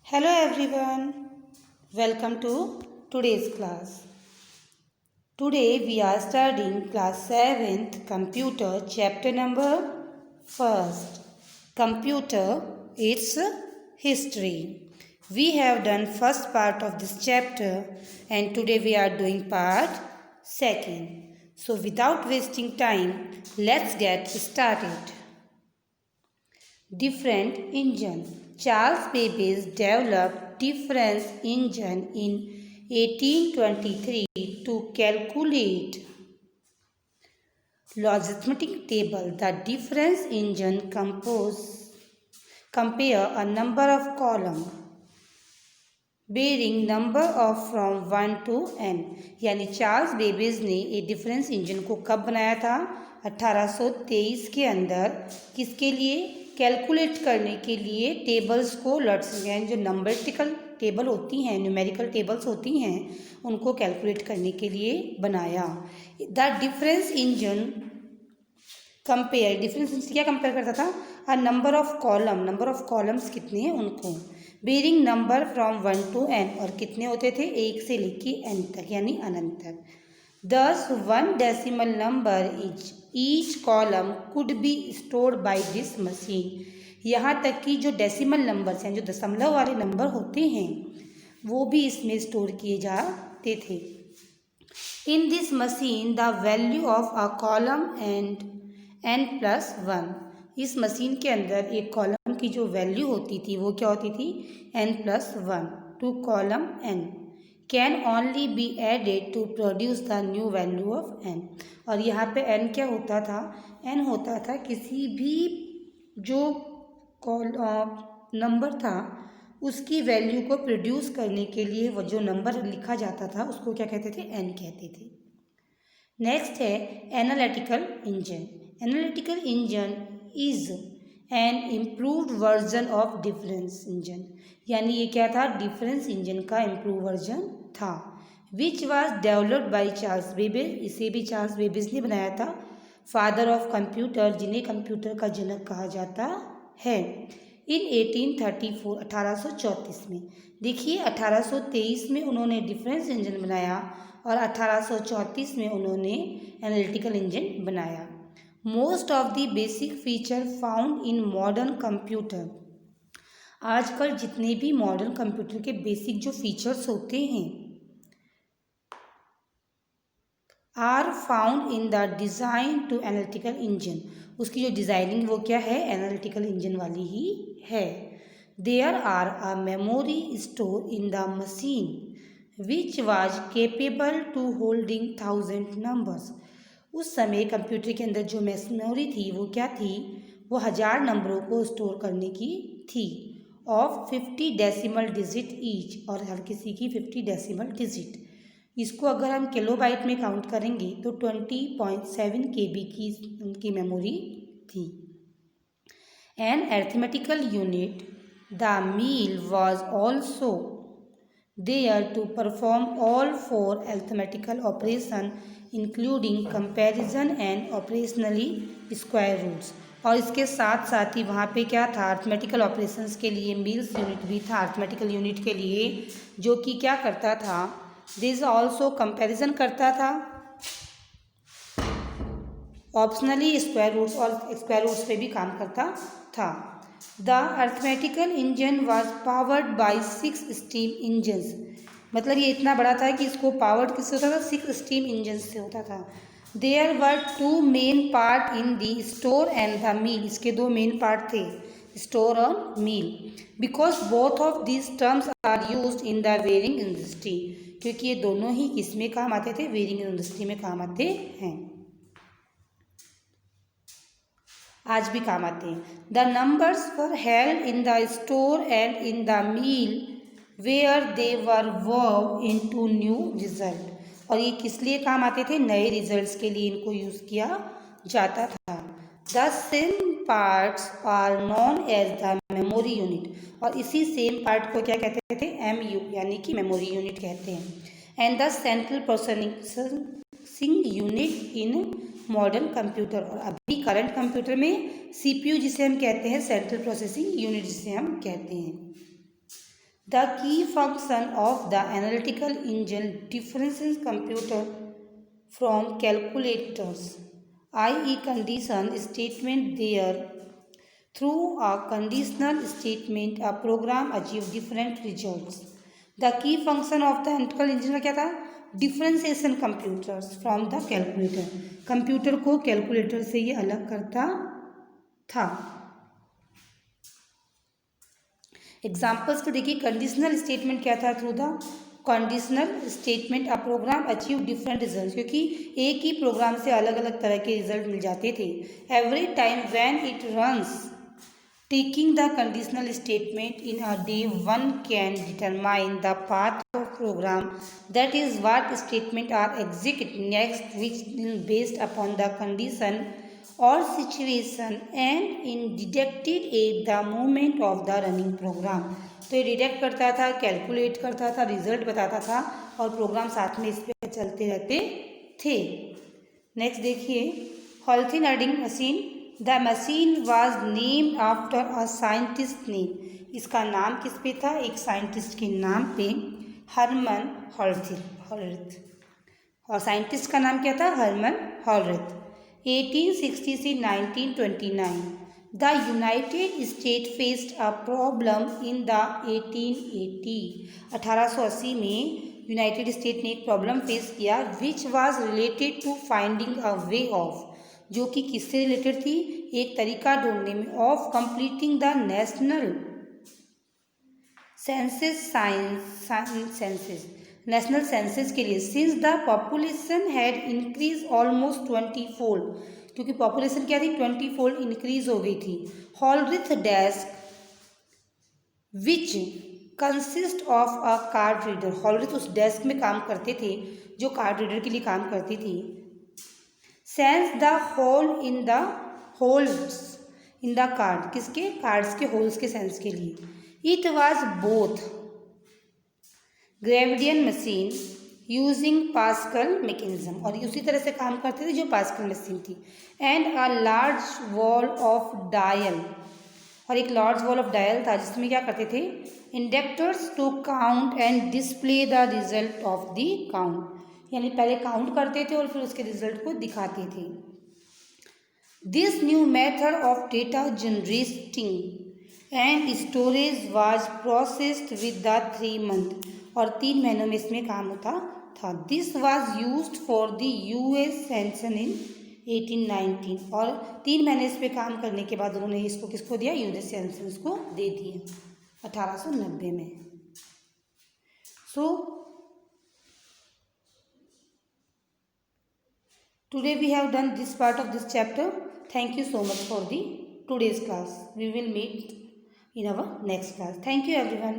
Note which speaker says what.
Speaker 1: Hello everyone, welcome to today's class. Today we are studying class 7th computer chapter number 1st. Computer, its history. We have done first part of this chapter and today we are doing part 2nd. So without wasting time, let's get started. Different engine. Charles Babbage developed difference engine in 1823 to calculate logarithmic table. The difference engine compare a number of column bearing number of from 1 to n। यानी Charles Babbage ने ये difference engine को कब बनाया था? 1823 के अंदर। किसके लिए? कैलकुलेट करने के लिए टेबल्स को लॉट्स यानी जो नंबरिकल टेबल होती हैं, न्यूमेरिकल टेबल्स होती हैं, उनको कैलकुलेट करने के लिए बनाया। The difference engine compare, difference engine क्या कंपेयर करता था? अ नंबर ऑफ कॉलम्स कितने हैं उनको, bearing number from 1 to n, और कितने होते थे? 1 से लेके n तक यानी अनंत तक। दस 1 decimal number each column could be stored by this machine. यहाँ तक कि जो डेसिमल नंबर्स हैं, जो दशमलव वाले नंबर होते हैं, वो भी इसमें स्टोर किए जाते थे। In this machine the value of a column and n+1। इस मशीन के अंदर एक कॉलम की जो वैल्यू होती थी वो क्या होती थी? n+1 to column n can only be added to produce the new value of n। और यहाँ पे n क्या होता था? n होता था किसी भी जो नंबर था उसकी वैल्यू को प्रोड्यूस करने के लिए वो जो नंबर लिखा जाता था उसको क्या कहते थे? n कहते थे। नेक्स्ट है analytical engine. Analytical engine is an improved version of difference engine. यानी ये क्या था? डिफरेंस इंजन का इम्प्रूव वर्जन था। Which was developed by Charles Babbage. इसे भी चार्ल्स बेबेज ने बनाया था। फादर ऑफ कंप्यूटर, जिन्हें कंप्यूटर का जनक कहा जाता है। इन 1834 1834 में। देखिए 1823 में उन्होंने डिफरेंस इंजन बनाया और 1834 में उन्होंने एनालिटिकल इंजन बनाया। Most of the basic feature found in modern computer. आजकल जितने भी मॉडर्न कंप्यूटर के बेसिक जो फीचर्स होते हैं are found in the design to analytical engine. उसकी जो डिज़ाइनिंग वो क्या है? एनालिटिकल इंजन वाली ही है। There are a memory store in the machine which was capable to holding 1000 numbers. उस समय कंप्यूटर के अंदर जो मेमोरी थी वो क्या थी? वो 1000 नंबरों को स्टोर करने की थी। ऑफ 50 डेसिमल डिजिट ईच, और हर किसी की 50 डेसिमल डिजिट। इसको अगर हम किलोबाइट में काउंट करेंगे तो 20.7 KB की उनकी मेमोरी थी। An arithmetical unit the mill was also there to perform all 4 arithmetical operation including comparison and operationally square roots. और इसके साथ साथ ही वहाँ पे क्या था? अरिथमेटिकल ऑपरेशंस के लिए मील्स यूनिट भी था अरिथमेटिकल यूनिट के लिए, जो कि क्या करता था? दिस ऑल्सो कंपैरिजन करता था, ऑप्शनली स्क्वायर रूट्स, और स्क्वायर रूट्स पे भी काम करता था। The arithmetical engine was powered by 6 steam engines. मतलब ये इतना बड़ा था कि इसको पावर्ड किससे होता था? 6 स्टीम इंजन से होता था। There were 2 main part in the store and the mill. इसके 2 मेन पार्ट थे, स्टोर और mill. Because both of this terms are used in the weaving industry. क्योंकि ये दोनों ही किस में काम आते थे? वेयरिंग इंडस्ट्री में काम आते हैं, आज भी काम आते हैं। The numbers were held in the store and in the mill where they were wove into new result. और ये किस लिए काम आते थे? नए रिजल्ट्स के लिए इनको यूज़ किया जाता था। The same parts are known as the memory unit. और इसी सेम पार्ट को क्या कहते थे? MU यानी कि मेमोरी यूनिट कहते हैं। And the central processing unit in modern computer. और अभी करंट कंप्यूटर में CPU जिसे हम कहते हैं, सेंट्रल प्रोसेसिंग यूनिट जिसे हम कहते हैं। The key function of the analytical engine differentiates computer from calculators, i.e. condition statement there. Through a conditional statement, a program achieves different results. The key function of the analytical engine क्या था? Differentiation computers from the calculator, computer को calculator से ये अलग करता था। Examples तो देखिए, कंडीशनल स्टेटमेंट क्या था? Through the conditional statement a program achieve different result, क्योंकि एक ही प्रोग्राम से अलग अलग तरह के रिजल्ट मिल जाते थे। Every time when it runs taking the conditional statement in a day, one can determine the path of program, that is what statement are executed next, which is based upon the condition or situation and in detected at the moment of the running program। तो ये detect करता था, calculate करता था, result बताता था और programme साथ में इस पर चलते रहते थे। नेक्स्ट देखिए, हॉल्थिन अर्डिंग machine. The machine was named after a scientist name. इसका नाम किस पे था? एक साइंटिस्ट के नाम पे, हरमन हॉलरिथ। और साइंटिस्ट का नाम क्या था? हरमन हॉलरिथ। 1860 से 1929 the United state faced a problem in the 1880। 1880 में यूनाइटेड स्टेट ने एक प्रॉब्लम फेस किया, which was related to finding a way of, जो कि किससे रिलेटेड थी? एक तरीका ढूंढने में, of completing the national census के लिए, since the population had increase almost 20 fold, क्योंकि पॉपुलेशन क्या थी? 20 फोल्ड इंक्रीज हो गई थी। Hollerith desk which consist of a card reader, Hollerith उस डेस्क में काम करते थे जो कार्ड रीडर के लिए काम करती थी। Sense the hole in the holes in the card, किसके? कार्ड्स के होल्स के सेंस के लिए। इट वॉज बोथ ग्रेविडियन मशीन यूजिंग पास्कल मैकेनिज्म, और उसी तरह से काम करते थे जो पास्कल मशीन थी। And a large wall of dial, और एक लार्ज वॉल ऑफ डायल था जिसमें क्या करते थे? Indicators to count and display the result of the count, यानी पहले काउंट करते थे और फिर उसके रिजल्ट को दिखाते थे। This new method of data generating and storage was processed with the 3 month, और 3 महीनों में इसमें काम होता था। This was used for the US census in 1819, और 3 महीने इस पर काम करने के बाद उन्होंने इसको किसको दिया? यूएस सेंसन को दे दिया 1890 में। सो today we have done this part of this chapter. Thank you so much for the today's class. We will meet in our next class. Thank you everyone.